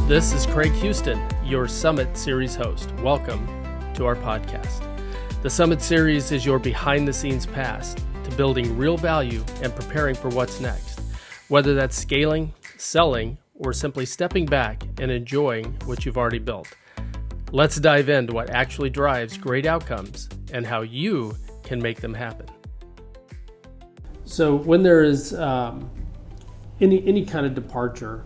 This is Craig Huston, your Summit Series host. Welcome to our podcast. The Summit Series is your behind-the-scenes pass to building real value and preparing for what's next, whether that's scaling, selling, or simply stepping back and enjoying what you've already built. Let's dive into what actually drives great outcomes and how you can make them happen. So when there is any kind of departure,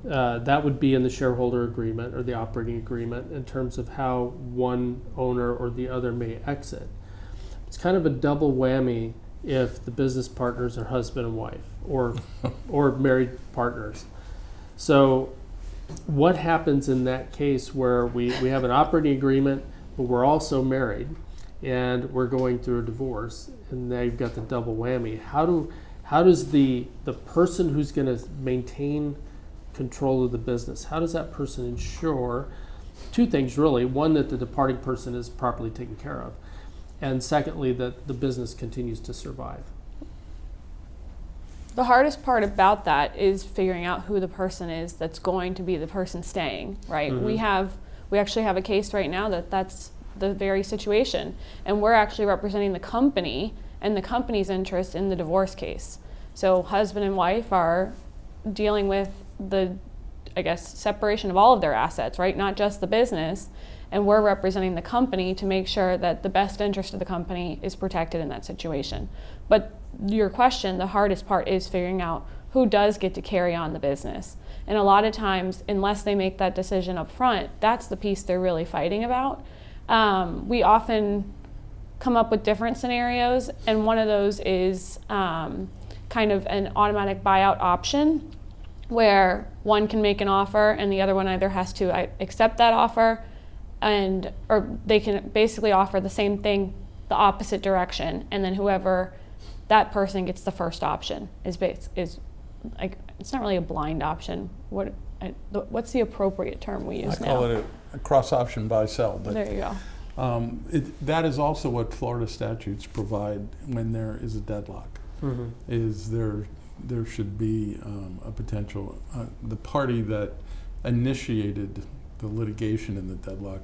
that would be in the shareholder agreement or the operating agreement in terms of how one owner or the other may exit. It's kind of a double whammy if the business partners are husband and wife or married partners. So what happens in that case where we have an operating agreement, but we're also married and we're going through a divorce, and now you've got the double whammy? How does the person who's going to maintain control of the business, how does that person ensure two things really? One, that the departing person is properly taken care of, and secondly, that the business continues to survive. The hardest part about that is figuring out who the person is that's going to be the person staying, right? Mm-hmm. We actually have a case right now that's the very situation, and we're actually representing the company and the company's interest in the divorce case. So husband and wife are dealing with the, separation of all of their assets, right? Not just the business. And we're representing the company to make sure that the best interest of the company is protected in that situation. But your question, the hardest part is figuring out who does get to carry on the business. And a lot of times, unless they make that decision up front, that's the piece they're really fighting about. We often come up with different scenarios, and one of those is kind of an automatic buyout option, where one can make an offer and the other one either has to accept that offer, or they can basically offer the same thing the opposite direction, and then whoever that person gets the first option is like, it's not really a blind option. What's the appropriate term we use now? I call it a cross option buy sell. But there you go. That is also what Florida statutes provide when there is a deadlock. Mm-hmm. Is there should be a potential, the party that initiated the litigation in the deadlock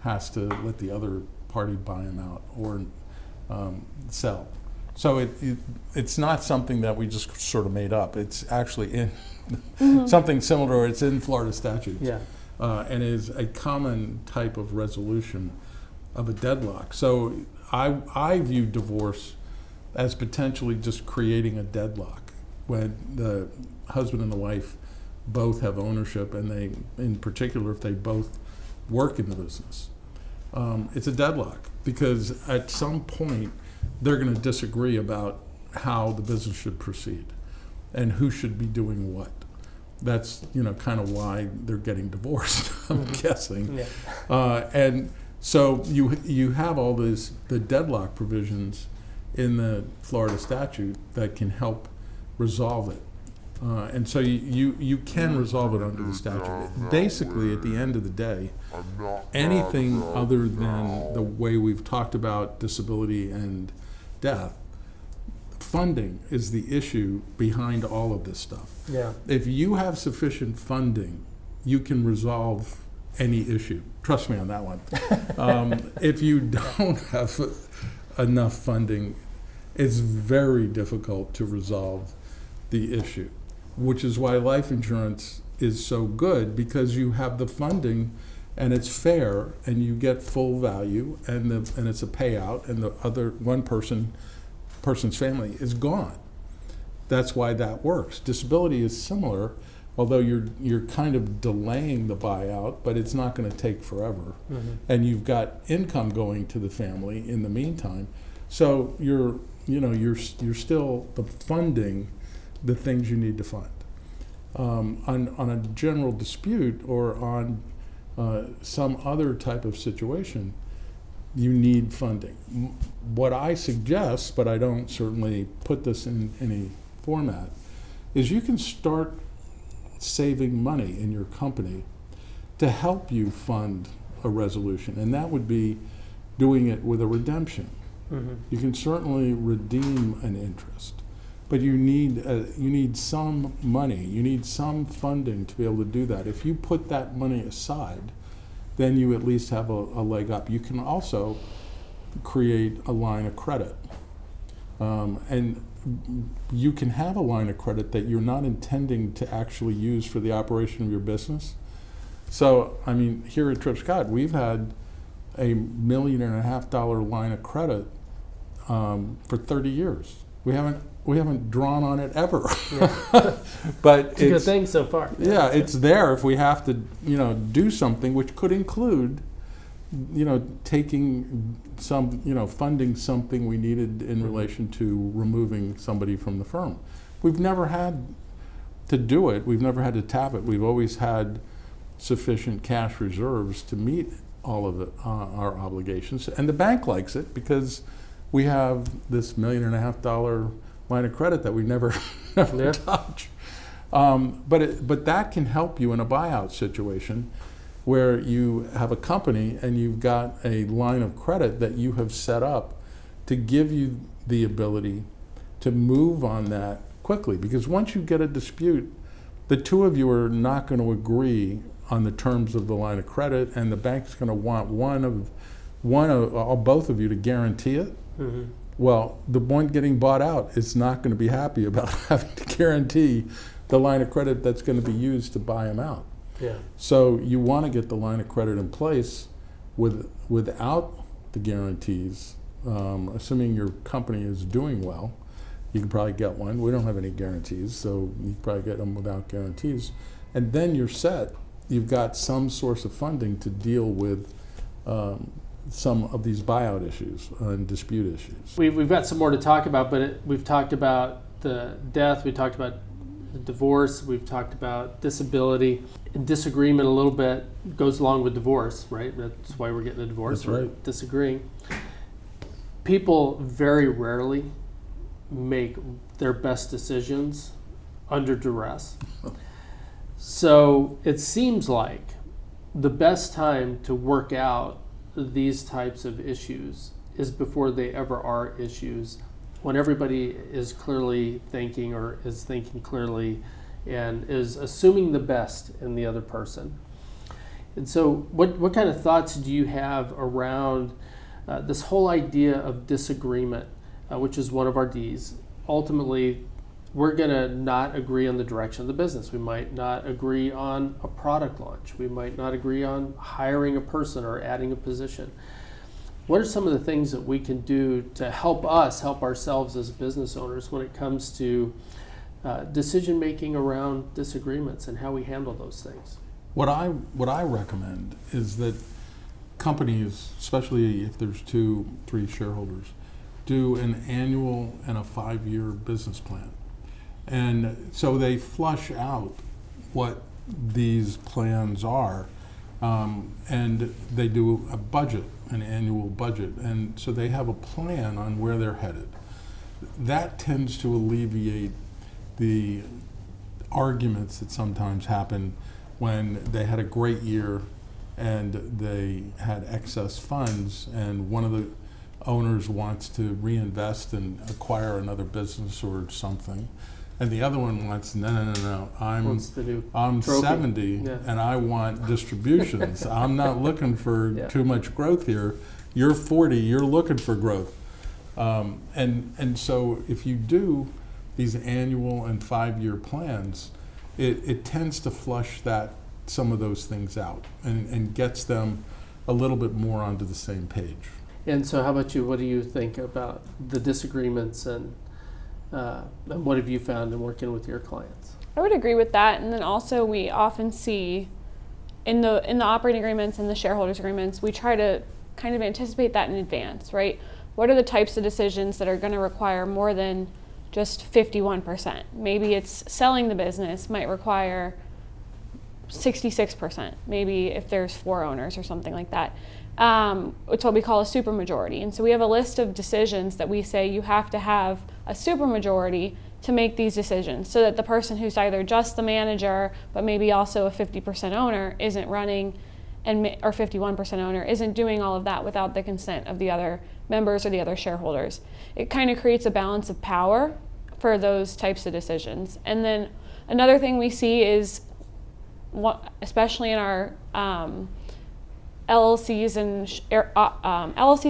has to let the other party buy them out or sell. So it's not something that we just sort of made up. It's actually in mm-hmm. something similar, or it's in Florida statutes. Yeah. And is a common type of resolution of a deadlock. So I view divorce as potentially just creating a deadlock when the husband and the wife both have ownership, and they, in particular, if they both work in the business. It's a deadlock because at some point they're going to disagree about how the business should proceed and who should be doing what. That's kind of why they're getting divorced, I'm guessing. Yeah. And so you have all the deadlock provisions in the Florida statute that can help resolve it. And so you can resolve it under the statute. Basically, at the end of the day, anything other than the way we've talked about disability and death, funding is the issue behind all of this stuff. Yeah. If you have sufficient funding, you can resolve any issue. Trust me on that one. If you don't have enough funding, it's very difficult to resolve the issue, which is why life insurance is so good, because you have the funding and it's fair and you get full value and it's a payout, and the other person's family is gone. That's why that works. Disability is similar, although you're kind of delaying the buyout, but it's not going to take forever. Mm-hmm. And you've got income going to the family in the meantime. So you're still funding the things you need to fund. On a general dispute or on some other type of situation, you need funding. What I suggest, but I don't certainly put this in any format, is you can start saving money in your company to help you fund a resolution, and that would be doing it with a redemption. Mm-hmm. You can certainly redeem an interest. but you need some money, you need some funding to be able to do that. If you put that money aside, then you at least have a leg up. You can also create a line of credit. And you can have a line of credit that you're not intending to actually use for the operation of your business. So, I mean, here at Tripp Scott, we've had $1.5 million line of credit for 30 years. We haven't drawn on it ever. Yeah. But it's a good thing so far. Yeah, it's there if we have to, do something, which could include, taking some, funding something we needed in relation to removing somebody from the firm. We've never had to do it. We've never had to tap it. We've always had sufficient cash reserves to meet all of our obligations. And the bank likes it because we have this $1.5 million line of credit that we never touch. But that can help you in a buyout situation where you have a company and you've got a line of credit that you have set up to give you the ability to move on that quickly. Because once you get a dispute, the two of you are not going to agree on the terms of the line of credit, and the bank's going to want both of you to guarantee it. Mm-hmm. Well, the one getting bought out is not going to be happy about having to guarantee the line of credit that's going to be used to buy him out. Yeah. So you want to get the line of credit in place without the guarantees. Assuming your company is doing well, you can probably get one. We don't have any guarantees, so you can probably get them without guarantees. And then you're set. You've got some source of funding to deal with some of these buyout issues and dispute issues. We've got some more to talk about, but we've talked about the death, we talked about the divorce, we've talked about disability. Disagreement a little bit goes along with divorce, right? That's why we're getting a divorce. That's right. We're disagreeing. People very rarely make their best decisions under duress. So it seems like the best time to work out these types of issues is before they ever are issues, when everybody is clearly thinking or is thinking clearly and is assuming the best in the other person. And so what kind of thoughts do you have around this whole idea of disagreement, which is one of our Ds? Ultimately, we're going to not agree on the direction of the business. We might not agree on a product launch. We might not agree on hiring a person or adding a position. What are some of the things that we can do to help ourselves as business owners when it comes to decision making around disagreements and how we handle those things? What I recommend is that companies, especially if there's 2-3 shareholders, do an annual and a 5-year business plan. And so they flush out what these plans are, and they do a budget, an annual budget. And so they have a plan on where they're headed. That tends to alleviate the arguments that sometimes happen when they had a great year and they had excess funds and one of the owners wants to reinvest and acquire another business or something. And the other one wants, no, I'm 70 and I want distributions. I'm not looking for too much growth here. You're 40, you're looking for growth. And so if you do these annual and 5-year plans, it tends to flush some of those things out and gets them a little bit more onto the same page. And so how about you? What do you think about the disagreements and what have you found in working with your clients? I would agree with that. And then also we often see in the operating agreements and the shareholders agreements, we try to kind of anticipate that in advance, right? What are the types of decisions that are going to require more than just 51%? Maybe it's selling the business might require 66%, maybe if there's 4 owners or something like that. It's what we call a supermajority. And so we have a list of decisions that we say you have to have a supermajority to make these decisions so that the person who's either just the manager but maybe also a 50% owner isn't running or 51% owner isn't doing all of that without the consent of the other members or the other shareholders. It kind of creates a balance of power for those types of decisions. And then another thing we see is, especially in our LLCs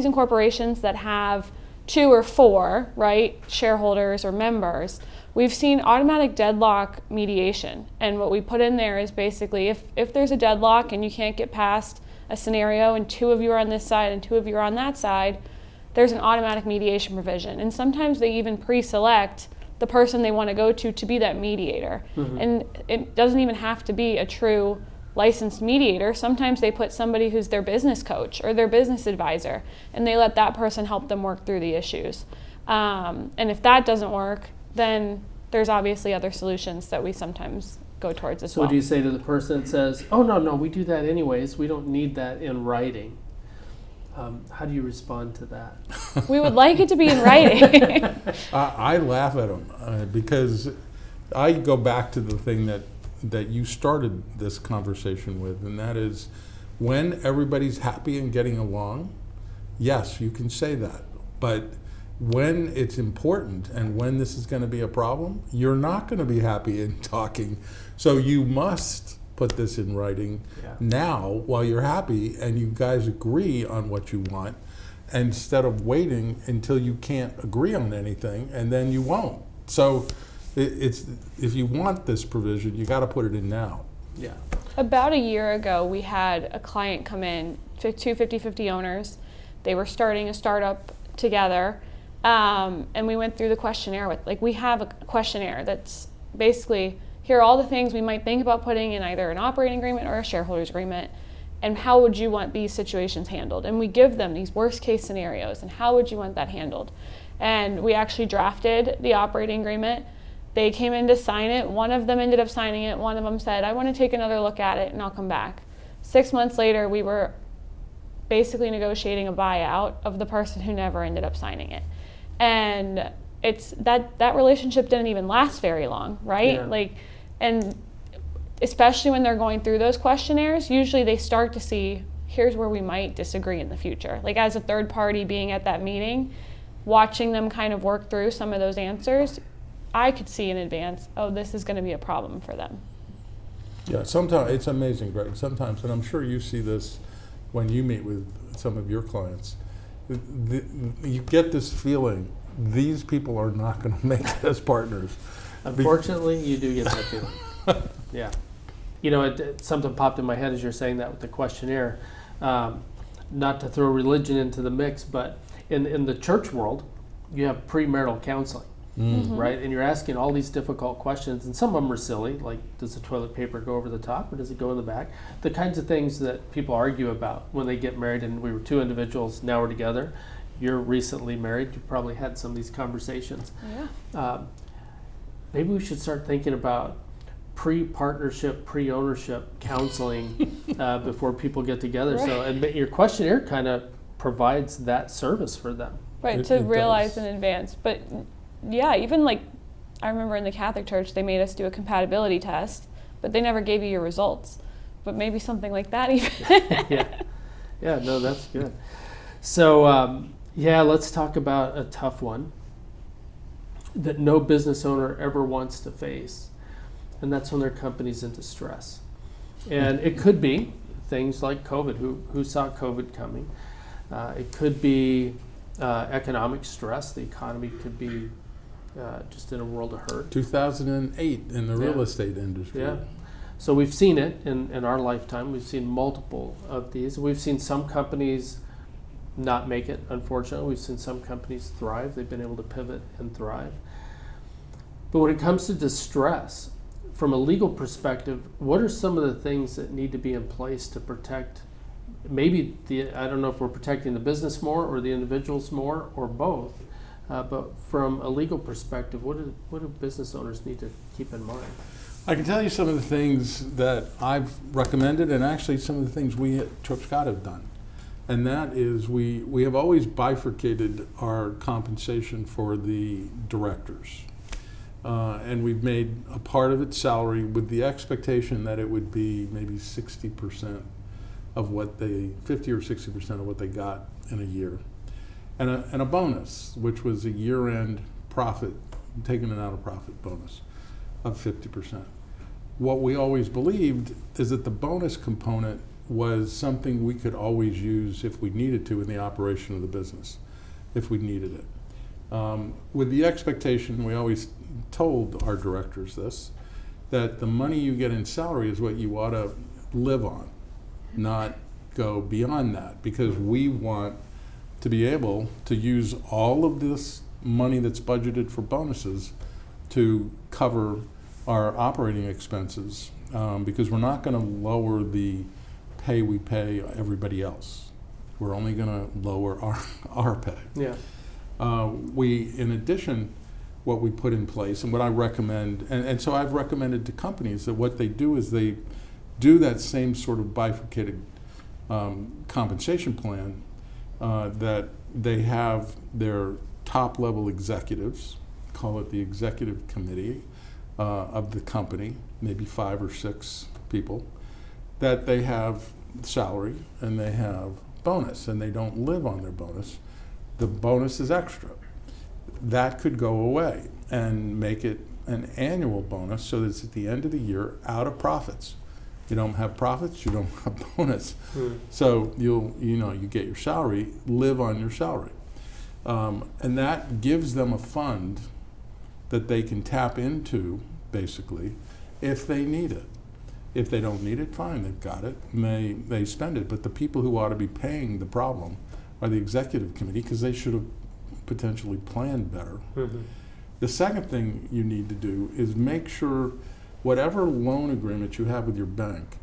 and corporations that have 2 or 4, right, shareholders or members, we've seen automatic deadlock mediation. And what we put in there is basically if there's a deadlock and you can't get past a scenario and 2 of you are on this side and 2 of you are on that side, there's an automatic mediation provision. And sometimes they even pre-select the person they want to go to be that mediator. Mm-hmm. And it doesn't even have to be a true licensed mediator. Sometimes they put somebody who's their business coach or their business advisor, and they let that person help them work through the issues. And if that doesn't work, then there's obviously other solutions that we sometimes go towards as well. So what do you say to the person that says, oh, no, we do that anyways, we don't need that in writing? How do you respond to that? We would like it to be in writing. I laugh at them because I go back to the thing that you started this conversation with, and that is when everybody's happy and getting along, yes, you can say that. But when it's important and when this is going to be a problem, you're not going to be happy and talking. So you must put this in writing now while you're happy and you guys agree on what you want, instead of waiting until you can't agree on anything and then you won't. So it's if you want this provision, you got to put it in now. Yeah. About a year ago, we had a client come in, 2 50/50 owners. They were starting a startup together, and we went through the questionnaire we have a questionnaire that's basically, here are all the things we might think about putting in either an operating agreement or a shareholders agreement, and how would you want these situations handled? And we give them these worst case scenarios, and how would you want that handled? And we actually drafted the operating agreement. They came in to sign it. One of them ended up signing it. One of them said, I want to take another look at it and I'll come back. 6 months later, we were basically negotiating a buyout of the person who never ended up signing it. And it's that relationship didn't even last very long, right? Yeah. And especially when they're going through those questionnaires, usually they start to see, here's where we might disagree in the future. As a third party being at that meeting, watching them kind of work through some of those answers, I could see in advance, oh, this is going to be a problem for them. Yeah, sometimes it's amazing, Greg. Sometimes, and I'm sure you see this when you meet with some of your clients, you get this feeling these people are not going to make it as partners. Unfortunately, you do get that feeling. Yeah. Something popped in my head as you're saying that with the questionnaire. Not to throw religion into the mix, but in the church world, you have premarital counseling. Mm-hmm. Right? And you're asking all these difficult questions, and some of them are silly, like does the toilet paper go over the top or does it go in the back? The kinds of things that people argue about when they get married, and we were 2 individuals, now we're together. You're recently married, you probably had some of these conversations. Yeah. Maybe we should start thinking about pre-partnership, pre-ownership counseling before people get togetger. Right. So, and your questionnaire kind of provides that service for them. Right, to realize in advance. But yeah, even I remember in the Catholic Church, they made us do a compatibility test, but they never gave you your results. But maybe something like that even. Yeah, no, that's good. So, let's talk about a tough one that no business owner ever wants to face, and that's when their company's in distress. And it could be things like COVID. Who saw COVID coming? It could be economic stress. The economy could be just in a world of hurt. 2008 in the real estate industry. Yeah. So we've seen it in our lifetime. We've seen multiple of these. We've seen some companies not make it, unfortunately. We've seen some companies thrive. They've been able to pivot and thrive. But when it comes to distress, from a legal perspective, what are some of the things that need to be in place to protect maybe I don't know if we're protecting the business more or the individuals more or both, but from a legal perspective, what do business owners need to keep in mind? I can tell you some of the things that I've recommended, and actually some of the things we at Tripp Scott have done. And that is we have always bifurcated our compensation for the directors. And we've made a part of it salary with the expectation that it would be maybe 60% of what 50 or 60% of what they got in a year. And a bonus, which was a year-end profit taking an out-of-profit bonus of 50%. What we always believed is that the bonus component was something we could always use if we needed to in the operation of the business, if we needed it. With the expectation, we always told our directors this, that the money you get in salary is what you ought to live on, not go beyond that, because we want to be able to use all of this money that's budgeted for bonuses to cover our operating expenses, because we're not going to lower the pay we pay everybody else. We're only going to lower our pay. Yeah. In addition, what we put in place and what I recommend, and so I've recommended to companies that what they do is they do that same sort of bifurcated compensation plan, that they have their top level executives, call it the executive committee of the company, maybe 5 or 6 people, that they have salary and they have bonus, and they don't live on their bonus. The bonus is extra. That could go away and make it an annual bonus, so that it's at the end of the year out of profits. You don't have profits, you don't have bonus. So you get your salary, live on your salary. And that gives them a fund that they can tap into, basically, if they need it. If they don't need it, fine, they've got it, and they spend it. But the people who ought to be paying the problem are the executive committee, because they should have potentially planned better. The second thing you need to do is make sure whatever loan agreement you have with your bank,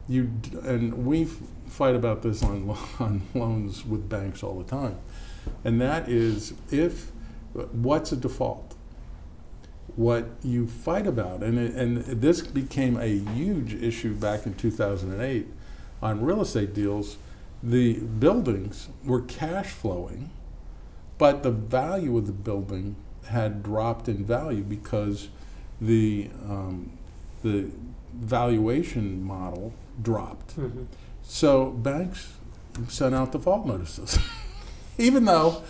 and we fight about this on loans with banks all the time, and that is what's a default? What you fight about, and this became a huge issue back in 2008 on real estate deals. The buildings were cash flowing, but the value of the building had dropped in value because the valuation model dropped. So banks sent out default notices, even though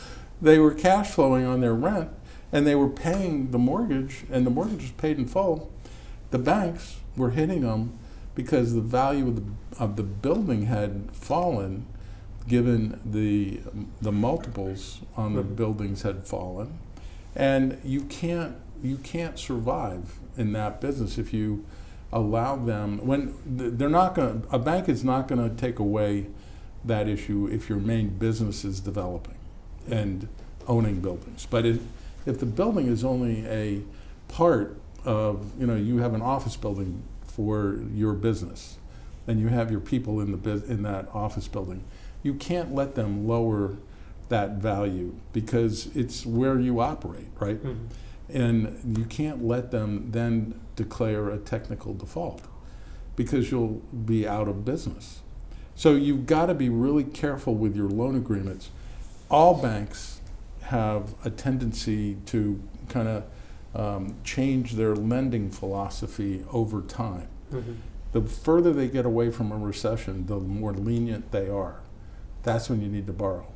they were cash flowing on their rent and they were paying the mortgage, and the mortgage was paid in full. The banks were hitting them because the value of the building had fallen, given the multiples on the buildings had fallen, and you can't survive in that business if you allow them, when they're not going to, a bank is not going to take away that issue if your main business is developing and owning buildings. But if the building is only a part of, you have an office building for your business and you have your people in that office building, you can't let them lower that value because it's where you operate, right? And you can't let them then declare a technical default because you'll be out of business. So you've got to be really careful with your loan agreements. All banks have a tendency to kind of change their lending philosophy over time. The further they get away from a recession, the more lenient they are. That's when you need to borrow,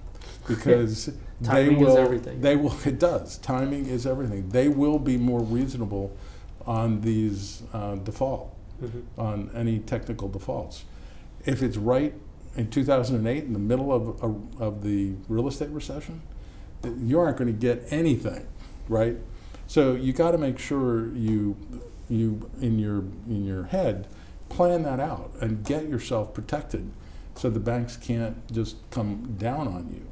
because Timing is everything. It does. Timing is everything. They will be more reasonable on these default, on any technical defaults. If it's right in 2008, in the middle of the real estate recession, you aren't going to get anything, right? So you got to make sure you in your head plan that out and get yourself protected, so the banks can't just come down on you.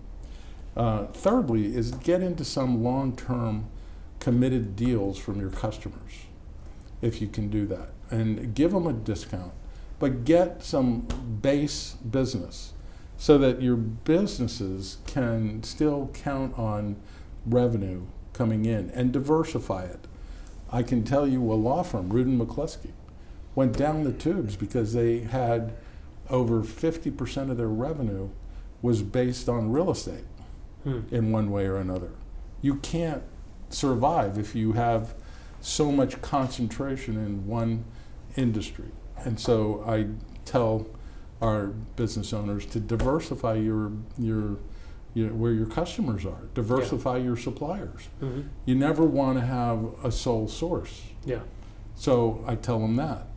Thirdly is get into some long-term committed deals from your customers, if you can do that, and give them a discount, but get some base business so that your businesses can still count on revenue coming in and diversify it. I can tell you a law firm, Rudin McCluskey, went down the tubes because they had over 50% of their revenue was based on real estate in one way or another. You can't survive if you have so much concentration in one industry. And so I tell our business owners to diversify your where your customers are. Diversify your suppliers. Mm-hmm. You never want to have a sole source. Yeah. So I tell them that.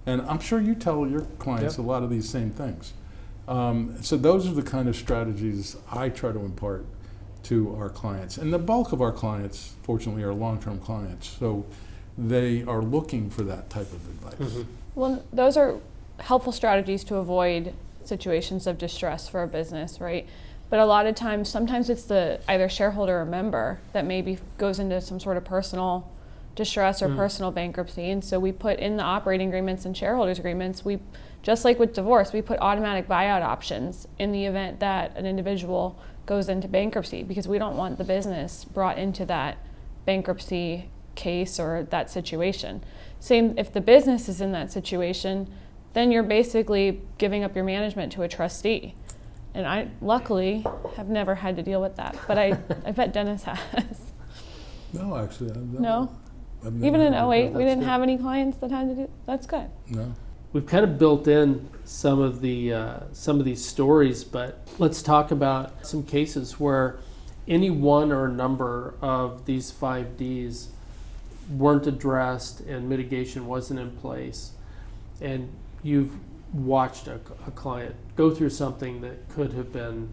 And I'm sure you tell your clients Yep. a lot of these same things. So those are the kind of strategies I try to impart to our clients. And the bulk of our clients, fortunately, are long-term clients. So they are looking for that type of advice. Mm-hmm. Well, those are helpful strategies to avoid situations of distress for a business, right? But a lot of times, sometimes it's the either shareholder or member that maybe goes into some sort of personal distress or personal bankruptcy. And so we put in the operating agreements and shareholders agreements, we, just like with divorce, we put automatic buyout options in the event that an individual goes into bankruptcy, because we don't want the business brought into that bankruptcy case or that situation. Same if the business is in that situation, then you're basically giving up your management to a trustee. And I luckily have never had to deal with that, but I bet Dennis has. No, actually, No? I've never Even in had to do 08, that. we didn't That's have any clients that had to do, that's good. good. No. We've kind of built in some of these stories, but let's talk about some cases where any one or a number of these 5 Ds weren't addressed and mitigation wasn't in place, and you've watched a client go through something that could have been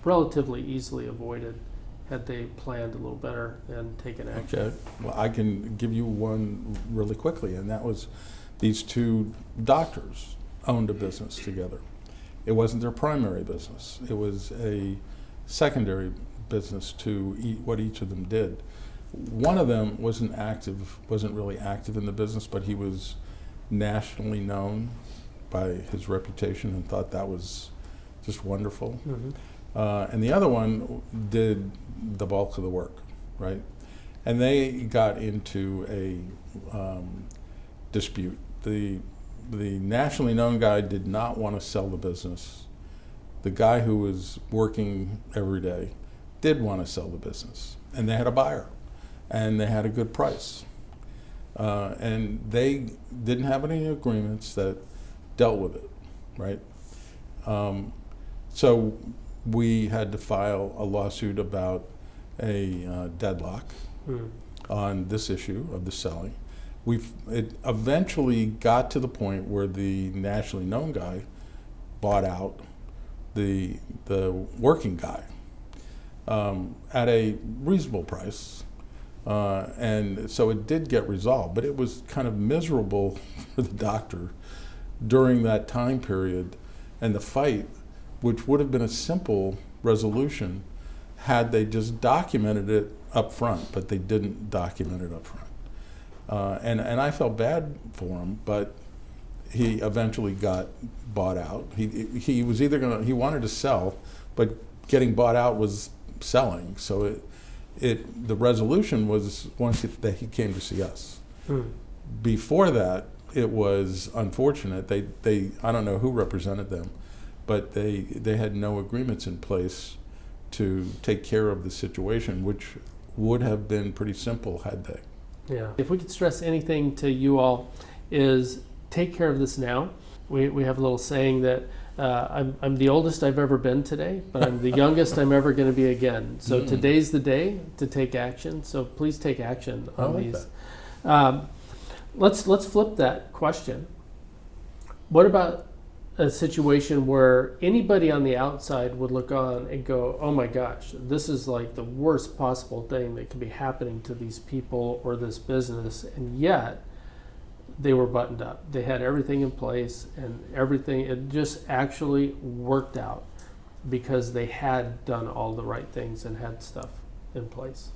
relatively easily avoided had they planned a little better and taken action. Okay. Well, I can give you one really quickly, and that was these 2 doctors owned a business together. It wasn't their primary business. It was a secondary business to what each of them did. One of them wasn't really active in the business, but he was nationally known by his reputation and thought that was just wonderful. Mm-hmm. And the other one did the bulk of the work, right? And they got into a dispute. The nationally known guy did not want to sell the business. The guy who was working every day did want to sell the business. And they had a buyer. And they had a good price. And they didn't have any agreements that dealt with it, right? So we had to file a lawsuit about a deadlock on this issue of the selling. It eventually got to the point where the nationally known guy bought out the working guy at a reasonable price. And so it did get resolved, but it was kind of miserable for the doctor during that time period, and the fight, which would have been a simple resolution had they just documented it up front, but they didn't document it up front. And I felt bad for him, but he eventually got bought out. He was he wanted to sell, but getting bought out was selling. So the resolution was once that he came to see us. Before that, it was unfortunate. They I don't know who represented them, but they had no agreements in place to take care of the situation, which would have been pretty simple had they. Yeah. If we could stress anything to you all, is take care of this now. We have a little saying that I'm the oldest I've ever been today, but I'm the youngest I'm ever going to be again. So today's the day to take action. So please take action on these. Let's flip that question. What about a situation where anybody on the outside would look on and go, oh my gosh, this is like the worst possible thing that could be happening to these people or this business, and yet they were buttoned up. They had everything in place and everything, it just actually worked out because they had done all the right things and had stuff in place.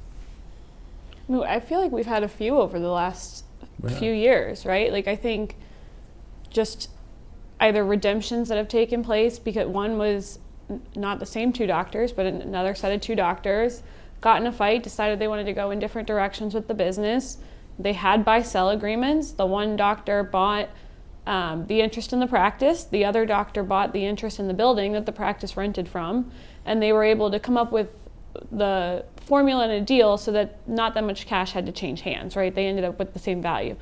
I feel like we've had a few over the last few years, right? Like I think just either redemptions that have taken place, because one was not the same 2 doctors, but another set of 2 doctors got in a fight, decided they wanted to go in different directions with the business. They had buy-sell agreements. The one doctor bought the interest in the practice. The other doctor bought the interest in the building that the practice rented from. And they were able to come up with the formula and a deal so that not that much cash had to change hands, right? They ended up with the same value.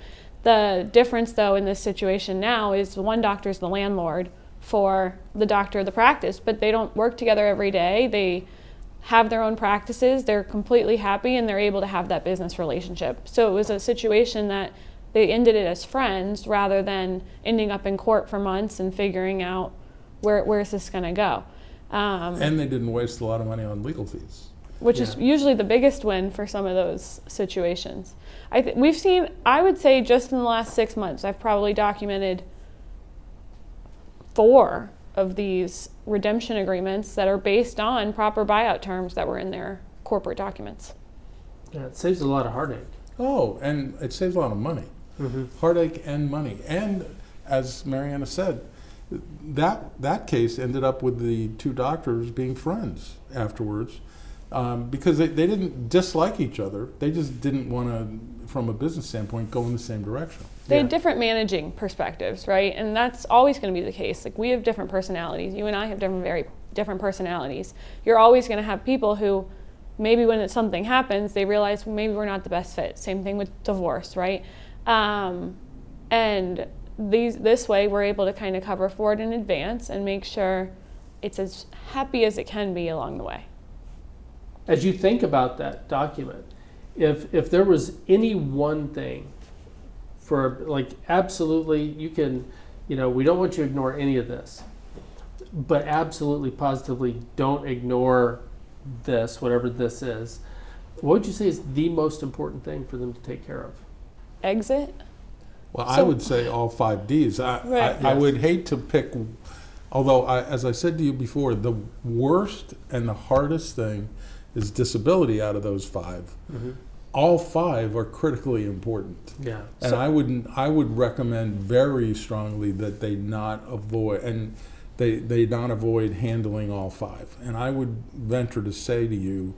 The difference, though, in this situation now is the one doctor is the landlord for the doctor of the practice, but they don't work together every day. have their own practices, they're completely happy, and they're able to have that business relationship. So it was a situation that they ended it as friends rather than ending up in court for months and figuring out where's this going to go. And they didn't waste a lot of money on legal fees. Which is usually the biggest win for some of those situations. We've seen, I would say just in the last 6 months, I've probably documented 4 of these redemption agreements that are based on proper buyout terms that were in their corporate documents. Yeah, it saves a lot of heartache. Oh, and it saves a lot of money. Heartache and money. And as Mariana said, that case ended up with the 2 doctors being friends afterwards, because they didn't dislike each other. They just didn't want to, from a business standpoint, go in the same direction. They had different managing perspectives, right? And that's always going to be the case. Like, we have different personalities. You and I have very different personalities. You're always going to have people who maybe when something happens, they realize, well, maybe we're not the best fit. Same thing with divorce, right? And this way, we're able to kind of cover for it in advance and make sure it's as happy as it can be along the way. As you think about that document, if there was any one thing for, like, absolutely, you can, we don't want you to ignore any of this, but absolutely positively don't ignore this, whatever this is, what would you say is the most important thing for them to take care of? Exit? Well, I would say all 5 Ds. I would hate to pick, although, as I said to you before, the worst and the hardest thing is disability out of those 5. All 5 are critically important. Yeah. And I would recommend very strongly that they not avoid handling all 5. And I would venture to say to you,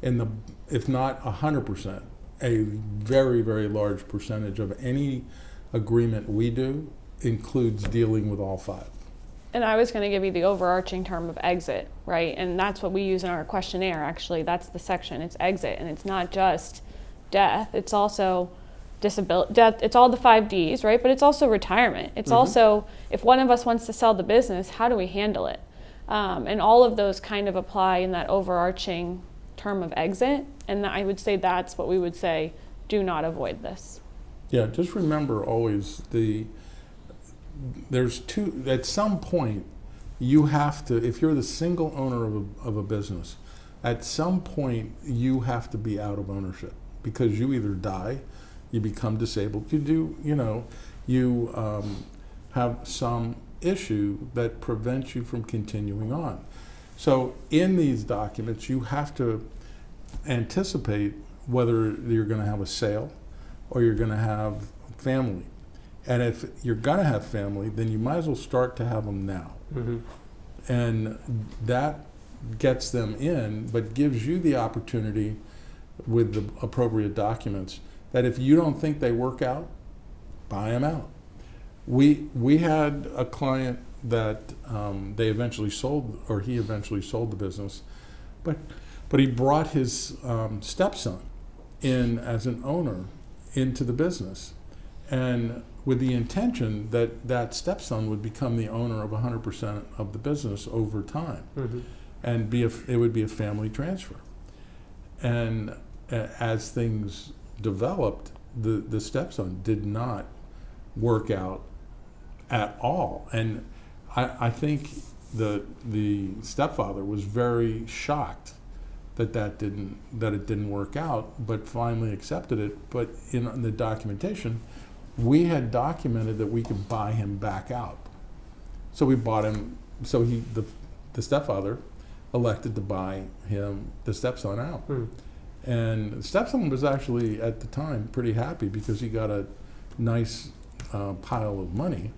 if not 100%, a very, very large percentage of any agreement we do includes dealing with all 5. And I was going to give you the overarching term of exit, right? And that's what we use in our questionnaire, actually. That's the section. It's exit. And it's not just death. It's also disability. Death. It's all the 5 Ds, right? But it's also retirement. It's also, if one of us wants to sell the business, how do we handle it? And all of those kind of apply in that overarching term of exit. And I would say that's what we would say, do not avoid this. Yeah, just remember always there's 2, at some point you have to, if you're the single owner of a business, at some point you have to be out of ownership, because you either die, you become disabled, you have some issue that prevents you from continuing on. So in these documents you have to anticipate whether you're going to have a sale or you're going to have family. And if you're going to have family, then you might as well start to have them now. And that gets them in, but gives you the opportunity with the appropriate documents that if you don't think they work out, buy them out. We had a client that they eventually sold, or he eventually sold the business, but he brought his stepson in as an owner into the business, and with the intention that that stepson would become the owner of 100% of the business over time, and it would be a family transfer. And as things developed, the stepson did not work out at all, and I think the stepfather was very shocked that it didn't work out, but finally accepted it. But in the documentation, we had documented that we could buy him back out. So we bought him, so the stepfather elected to buy the stepson out. And the stepson was actually, at the time, pretty happy because he got a nice pile of money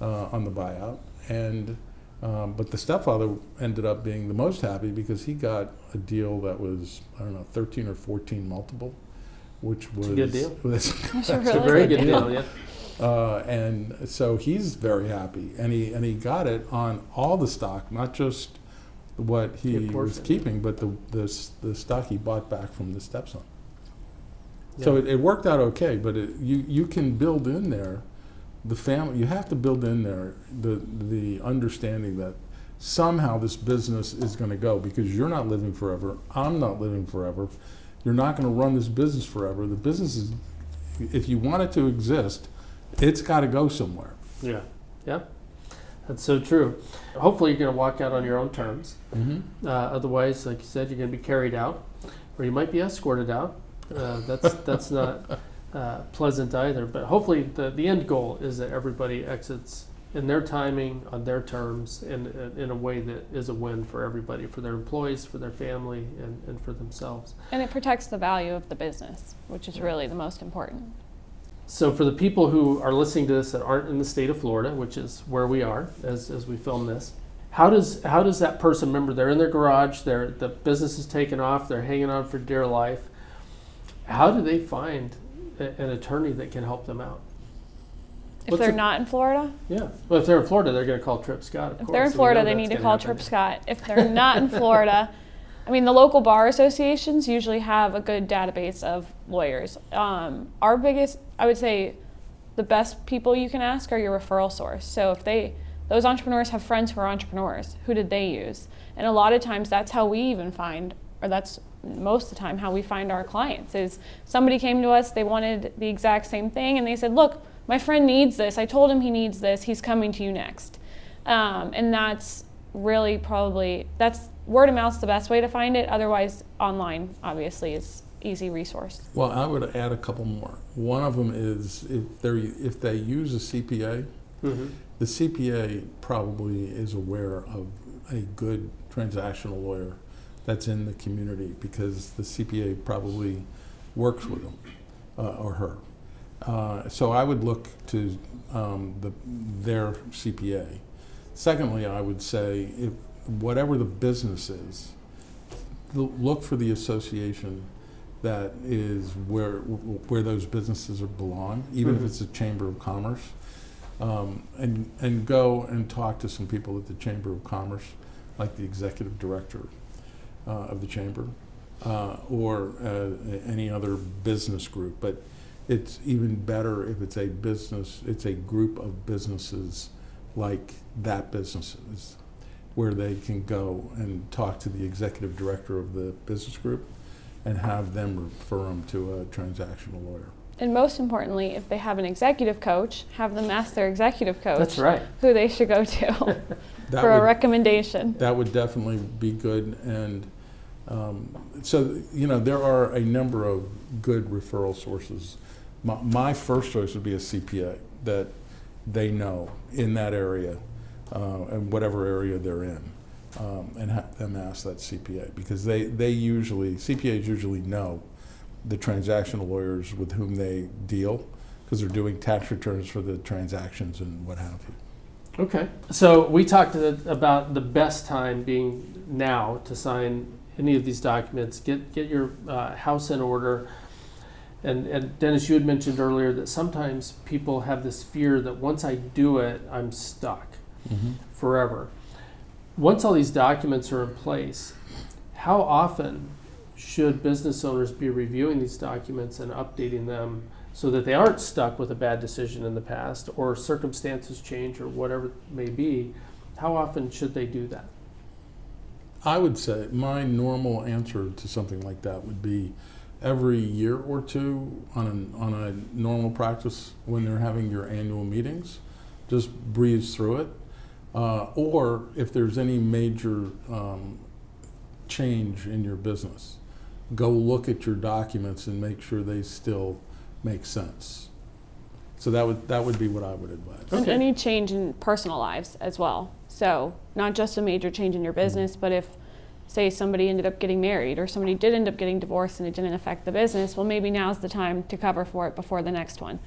on the buyout. But the stepfather ended up being the most happy because he got a deal that was, 13 or 14 multiple, which was... It's a good deal. It's a very good deal, yeah. And so he's very happy, and he got it on all the stock, not just what he was keeping, but the stock he bought back from the stepson. Yeah. So it worked out okay, but you can build in there the family. You have to build in there the understanding that somehow this business is going to go, because you're not living forever, I'm not living forever, you're not going to run this business forever. The business is, if you want it to exist, it's got to go somewhere. Yeah. Yeah. That's so true. Hopefully you're going to walk out on your own terms. Otherwise, like you said, you're going to be carried out, or you might be escorted out. That's not pleasant either. But hopefully the end goal is that everybody exits in their timing, on their terms, in a way that is a win for everybody, for their employees, for their family, and for themselves. And it protects the value of the business, which is really the most important. So for the people who are listening to this that aren't in the state of Florida, which is where we are as we film this, how does that person, remember, they're in their garage, the business is taken off, they're hanging on for dear life. How do they find an attorney that can help them out? If they're not in Florida? Yeah. Well, if they're in Florida, they're going to call Tripp Scott, of course. If they're in Florida, they need to call Tripp Scott. If they're not in Florida, I mean, the local bar associations usually have a good database of lawyers. Our biggest, I would say, the best people you can ask are your referral source. So if those entrepreneurs have friends who are entrepreneurs, who did they use? And a lot of times that's how we even find, or that's most of the time how we find our clients, is somebody came to us, they wanted the exact same thing, and they said, look, my friend needs this. I told him he needs this. He's coming to you next. And that's really that's word of mouth's the best way to find it. Otherwise, online, obviously, is easy resource. Well, I would add a couple more. One of them is if they use a CPA, the CPA probably is aware of a good transactional lawyer that's in the community, because the CPA probably works with them or her. So I would look to their CPA. Secondly, I would say, if whatever the business is, look for the association that is where those businesses belong, even if it's a chamber of commerce, and go and talk to some people at the Chamber of Commerce, like the executive director of the chamber, or any other business group. But it's even better if it's a group of businesses like that businesses, where they can go and talk to the executive director of the business group and have them refer them to a transactional lawyer. And most importantly, if they have an executive coach, have them ask their executive coach That's right. who they should go to for a recommendation. That would definitely be good. And so, there are a number of good referral sources. My first choice would be a CPA that they know in that area, and whatever area they're in, and have them ask that CPA, because CPAs usually know the transactional lawyers with whom they deal, because they're doing tax returns for the transactions and what have you. Okay. So we talked about the best time being now to sign any of these documents. Get your house in order. And Dennis, you had mentioned earlier that sometimes people have this fear that once I do it, I'm stuck forever. Once all these documents are in place, how often should business owners be reviewing these documents and updating them so that they aren't stuck with a bad decision in the past, or circumstances change, or whatever it may be? How often should they do that? I would say my normal answer to something like that would be every year or two on a normal practice when they're having your annual meetings. Just breeze through it. Or if there's any major change in your business, go look at your documents and make sure they still make sense. So that would be what I would advise. And any change in personal lives as well. So not just a major change in your business, but if, say, somebody ended up getting married, or somebody did end up getting divorced and it didn't affect the business, well, maybe now's the time to cover for it before the next one.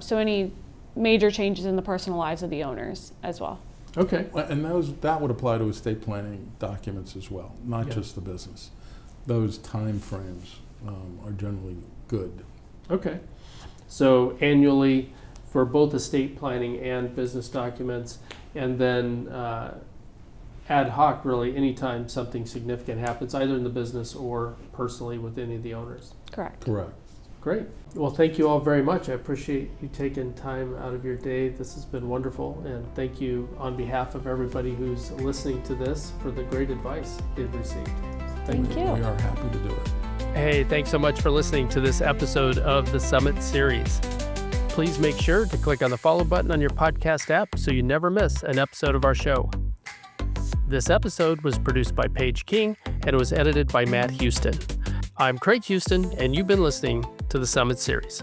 So any major changes in the personal lives of the owners as well. Okay. And that would apply to estate planning documents as well, not just the business. Those time frames are generally good. Okay. So annually for both estate planning and business documents, and then ad hoc, really, anytime something significant happens, either in the business or personally with any of the owners. Correct. Great. Well, thank you all very much. I appreciate you taking time out of your day. This has been wonderful. And thank you on behalf of everybody who's listening to this for the great advice you've received. Thank you. We are happy to do it. Hey, thanks so much for listening to this episode of the Summit Series. Please make sure to click on the follow button on your podcast app so you never miss an episode of our show. This episode was produced by Paige King and it was edited by Matt Huston. I'm Craig Huston, and you've been listening to the Summit Series.